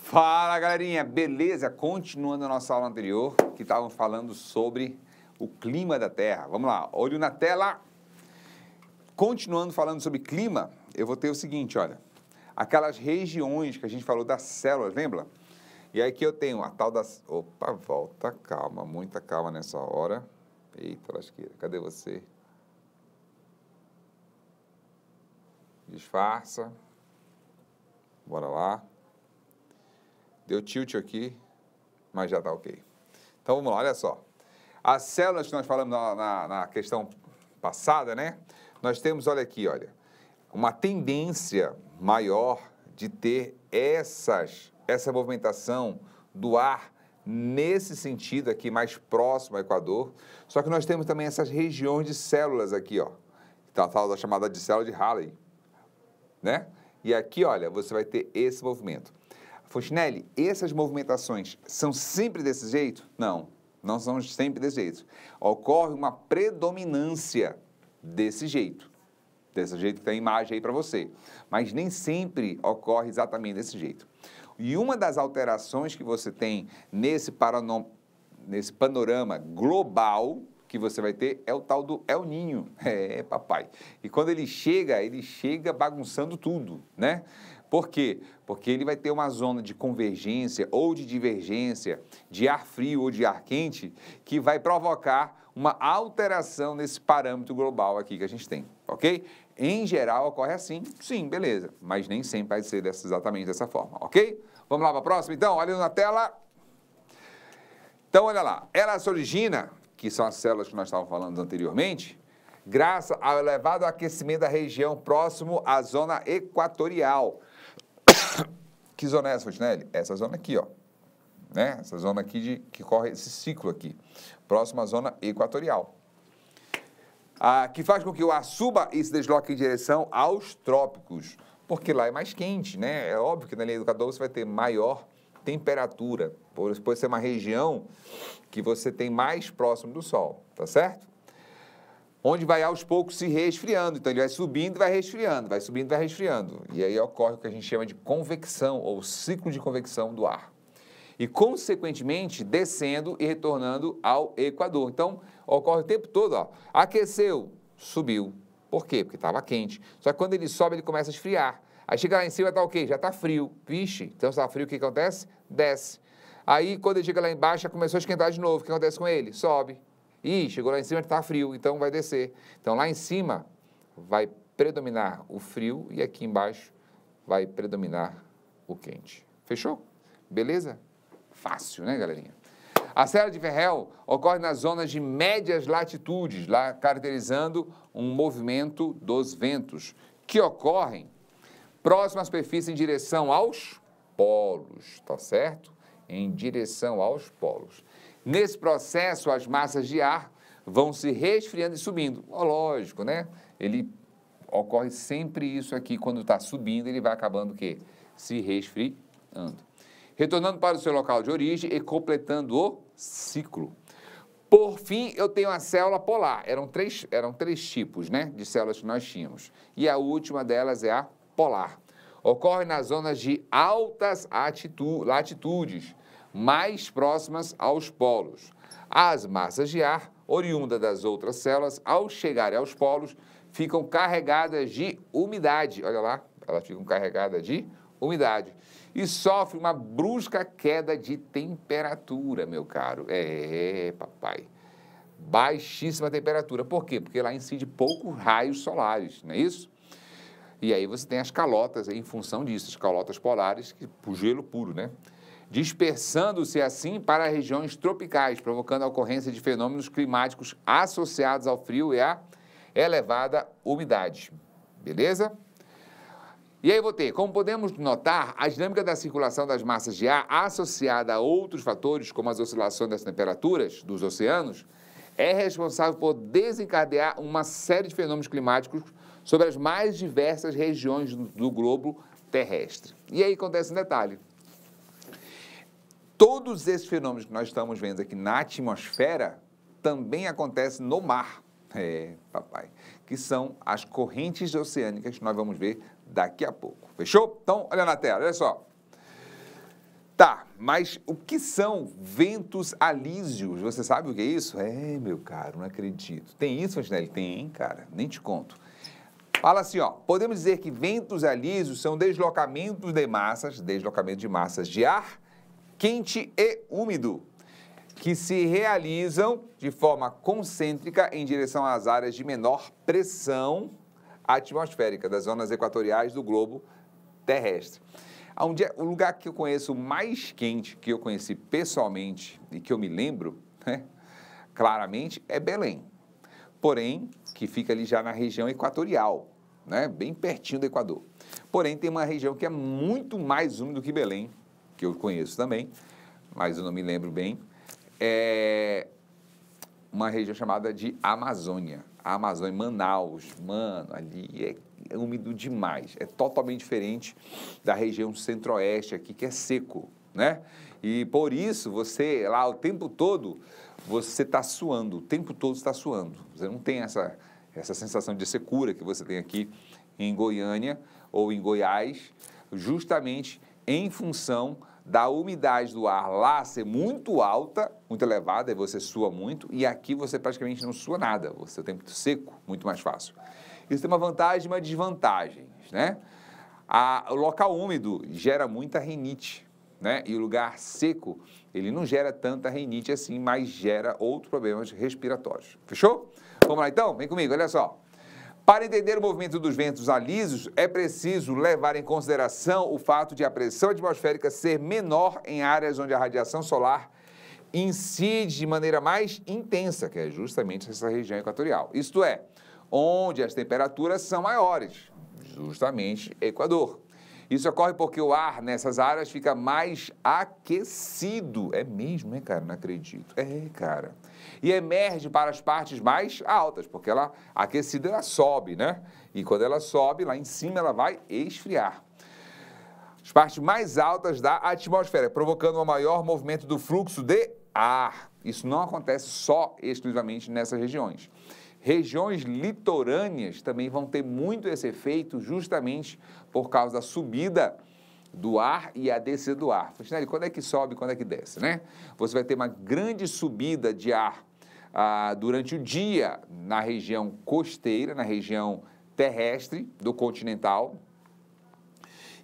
Fala, galerinha, beleza? Continuando a nossa aula anterior, que estávamos falando sobre o clima da Terra. Vamos lá, olho na tela. Continuando falando sobre clima, eu vou ter o seguinte, olha. Aquelas regiões que a gente falou das células, lembra? E aí que eu tenho a tal das... Opa, volta, calma, muita calma nessa hora. Eita, lasqueira, cadê você? Disfarça. Bora lá. Deu tilt aqui, mas já está ok. Então, vamos lá, olha só. As células que nós falamos na questão passada, né? Nós temos, olha aqui, olha, uma tendência maior de ter essa movimentação do ar nesse sentido aqui, mais próximo ao Equador. Só que nós temos também essas regiões de células aqui, ó. Tá, da chamada de célula de Halley, né? E aqui, olha, você vai ter esse movimento. Fontinelli, essas movimentações são sempre desse jeito? Não, não são sempre desse jeito. Ocorre uma predominância desse jeito que tem a imagem aí para você. Mas nem sempre ocorre exatamente desse jeito. E uma das alterações que você tem nesse panorama global que você vai ter é o tal do El Niño. É, papai. E quando ele chega bagunçando tudo, né? Por quê? Porque ele vai ter uma zona de convergência ou de divergência de ar frio ou de ar quente que vai provocar uma alteração nesse parâmetro global aqui que a gente tem, ok? Em geral, ocorre assim, sim, beleza, mas nem sempre vai ser exatamente dessa forma, ok? Vamos lá para a próxima, então, olha na tela. Então, olha lá, ela se origina, que são as células que nós estávamos falando anteriormente, graças ao elevado aquecimento da região próximo à zona equatorial. Que zona é essa, Fontinelli? Essa zona aqui, ó. Né? Essa zona aqui que corre esse ciclo aqui, próximo à zona equatorial. Que faz com que o ar suba e se desloque em direção aos trópicos, porque lá é mais quente, né? É óbvio que na linha do Equador você vai ter maior temperatura, por ser uma região que você tem mais próximo do Sol, tá certo? Onde vai aos poucos se resfriando. Então, ele vai subindo e vai resfriando, vai subindo e vai resfriando. E aí ocorre o que a gente chama de convecção, ou ciclo de convecção do ar. E, consequentemente, descendo e retornando ao Equador. Então, ocorre o tempo todo, ó. Aqueceu, subiu. Por quê? Porque estava quente. Só que quando ele sobe, ele começa a esfriar. Aí chega lá em cima, está o quê? Já está frio. Vixe, então se está frio, o que acontece? Desce. Aí, quando ele chega lá embaixo, já começou a esquentar de novo. O que acontece com ele? Sobe. Ih, chegou lá em cima, está frio, então vai descer. Então, lá em cima vai predominar o frio e aqui embaixo vai predominar o quente. Fechou? Beleza? Fácil, né, galerinha? A célula de Ferrel ocorre nas zonas de médias latitudes, lá caracterizando um movimento dos ventos, que ocorrem próximo à superfície em direção aos polos, tá certo? Em direção aos polos. Nesse processo, as massas de ar vão se resfriando e subindo. Lógico, né? Ele ocorre sempre isso aqui, quando está subindo, ele vai acabando o quê? Se resfriando. Retornando para o seu local de origem e completando o ciclo. Por fim, eu tenho a célula polar. Eram três tipos, né, de células que nós tínhamos. E a última delas é a polar. Ocorre nas zonas de altas latitudes, mais próximas aos polos. As massas de ar, oriundas das outras células, ao chegarem aos polos, ficam carregadas de umidade. Olha lá, elas ficam carregadas de umidade. E sofrem uma brusca queda de temperatura, meu caro. Papai. Baixíssima temperatura. Por quê? Porque lá incide poucos raios solares, não é isso? E aí você tem as calotas aí, em função disso, as calotas polares, o gelo puro, né? Dispersando-se assim para regiões tropicais, provocando a ocorrência de fenômenos climáticos associados ao frio e à elevada umidade. Beleza? E aí eu vou ter, como podemos notar, a dinâmica da circulação das massas de ar associada a outros fatores, como as oscilações das temperaturas dos oceanos, é responsável por desencadear uma série de fenômenos climáticos sobre as mais diversas regiões do globo terrestre. E aí acontece um detalhe. Todos esses fenômenos que nós estamos vendo aqui na atmosfera também acontecem no mar, papai, que são as correntes oceânicas que nós vamos ver daqui a pouco. Fechou? Então, olha na tela, olha só. Tá, mas o que são ventos alísios? Você sabe o que é isso? Meu caro, não acredito. Tem isso, Fantinelli? Tem, cara, nem te conto. Fala assim, ó, podemos dizer que ventos alísios são deslocamentos de massas de ar quente e úmido, que se realizam de forma concêntrica em direção às áreas de menor pressão atmosférica das zonas equatoriais do globo terrestre. O lugar que eu conheço mais quente, que eu conheci pessoalmente e que eu me lembro, né, claramente, é Belém. Porém, que fica ali já na região equatorial, né, bem pertinho do Equador. Porém, tem uma região que é muito mais úmida do que Belém, que eu conheço também, mas eu não me lembro bem. É uma região chamada de Amazônia. A Amazônia, Manaus, mano, ali é úmido demais. É totalmente diferente da região centro-oeste aqui, que é seco, né? E por isso, você lá o tempo todo, você está suando, o tempo todo está suando. Você não tem essa sensação de secura que você tem aqui em Goiânia ou em Goiás, justamente em função da umidade do ar lá ser muito alta, muito elevada, e você sua muito, e aqui você praticamente não sua nada, você tem muito seco, muito mais fácil. Isso tem uma vantagem e uma desvantagem, né? O local úmido gera muita rinite, né? E o lugar seco, ele não gera tanta rinite assim, mas gera outros problemas respiratórios. Fechou? Vamos lá então? Vem comigo, olha só. Para entender o movimento dos ventos alísios, é preciso levar em consideração o fato de a pressão atmosférica ser menor em áreas onde a radiação solar incide de maneira mais intensa, que é justamente essa região equatorial. Isto é, onde as temperaturas são maiores, justamente Equador. Isso ocorre porque o ar nessas áreas fica mais aquecido. É mesmo, né, cara? Não acredito. Cara. E emerge para as partes mais altas, porque ela, aquecida, ela sobe, né? E quando ela sobe, lá em cima ela vai esfriar. As partes mais altas da atmosfera, provocando um maior movimento do fluxo de ar. Isso não acontece só exclusivamente nessas regiões. Regiões litorâneas também vão ter muito esse efeito justamente por causa da subida do ar e a descida do ar. Fantinelli, quando é que sobe e quando é que desce, né? Você vai ter uma grande subida de ar durante o dia na região costeira, na região terrestre do continental.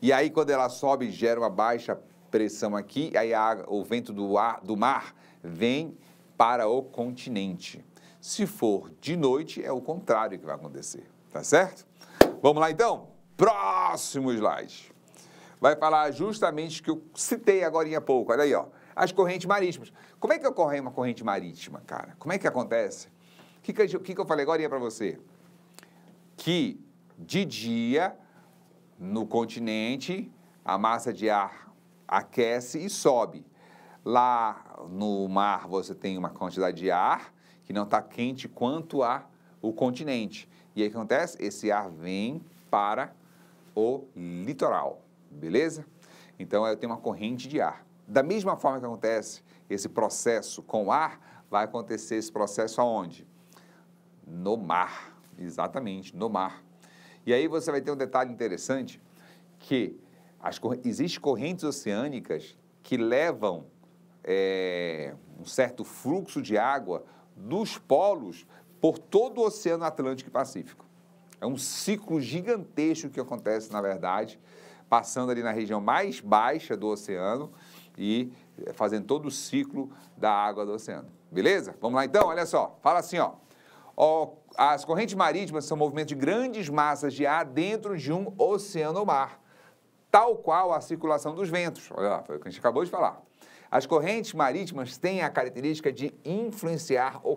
E aí, quando ela sobe, gera uma baixa pressão aqui, aí o vento do mar vem para o continente. Se for de noite, é o contrário que vai acontecer, tá certo? Vamos lá, então? Próximo slide. Vai falar justamente o que eu citei agora há pouco, olha aí, ó. As correntes marítimas. Como é que ocorre uma corrente marítima, cara? Como é que acontece? O que eu falei agora para você? Que de dia, no continente, a massa de ar aquece e sobe. Lá no mar você tem uma quantidade de ar que não está quente quanto o continente. E aí o que acontece? Esse ar vem para o litoral, beleza? Então eu tenho uma corrente de ar. Da mesma forma que acontece esse processo com o ar, vai acontecer esse processo aonde? No mar, exatamente, no mar. E aí você vai ter um detalhe interessante, que existem correntes oceânicas que levam um certo fluxo de água dos polos por todo o Oceano Atlântico e Pacífico. É um ciclo gigantesco que acontece, na verdade, passando ali na região mais baixa do oceano e fazendo todo o ciclo da água do oceano. Beleza? Vamos lá então? Olha só, fala assim, ó. As correntes marítimas são movimentos de grandes massas de ar dentro de um oceano ou mar, tal qual a circulação dos ventos. Olha lá, foi o que a gente acabou de falar. As correntes marítimas têm a característica de influenciar o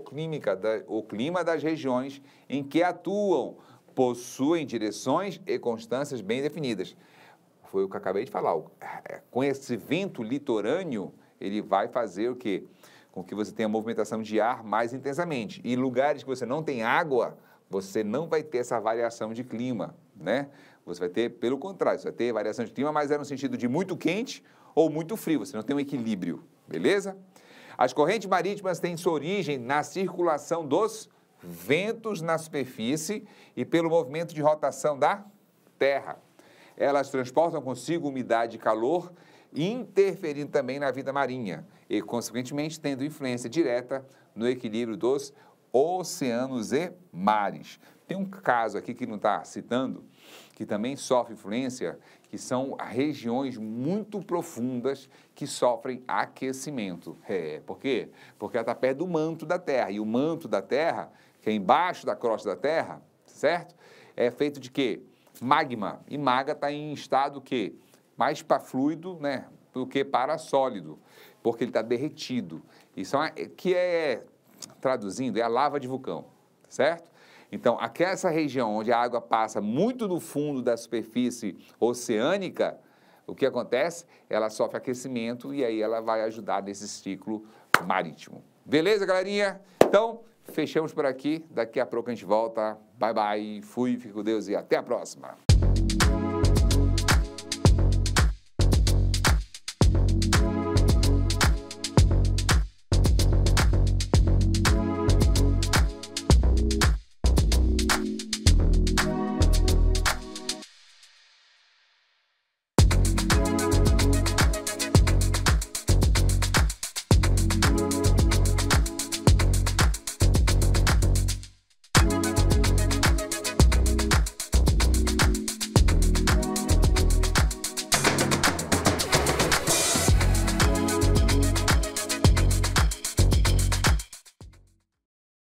clima das regiões em que atuam, possuem direções e constâncias bem definidas. Foi o que eu acabei de falar. Com esse vento litorâneo, ele vai fazer o quê? Com que você tenha movimentação de ar mais intensamente. E em lugares que você não tem água, você não vai ter essa variação de clima, né? Você vai ter, pelo contrário, você vai ter variação de clima, mas é no sentido de muito quente ou muito frio, você não tem um equilíbrio, beleza? As correntes marítimas têm sua origem na circulação dos ventos na superfície e pelo movimento de rotação da Terra. Elas transportam consigo umidade e calor interferindo também na vida marinha e, consequentemente, tendo influência direta no equilíbrio dos oceanos e mares. Tem um caso aqui que não está citando, que também sofre influência, que são regiões muito profundas que sofrem aquecimento. Por quê? Porque ela está perto do manto da Terra, e o manto da Terra, que é embaixo da crosta da Terra, certo? É feito de quê? Magma, e magma está em estado quê? Mais para fluido, né, do que para sólido, porque ele está derretido. Isso traduzindo, é a lava de vulcão, certo? Então, essa região onde a água passa muito no fundo da superfície oceânica, o que acontece? Ela sofre aquecimento e aí ela vai ajudar nesse ciclo marítimo. Beleza, galerinha? Então, fechamos por aqui. Daqui a pouco a gente volta. Bye, bye. Fui, fique com Deus e até a próxima.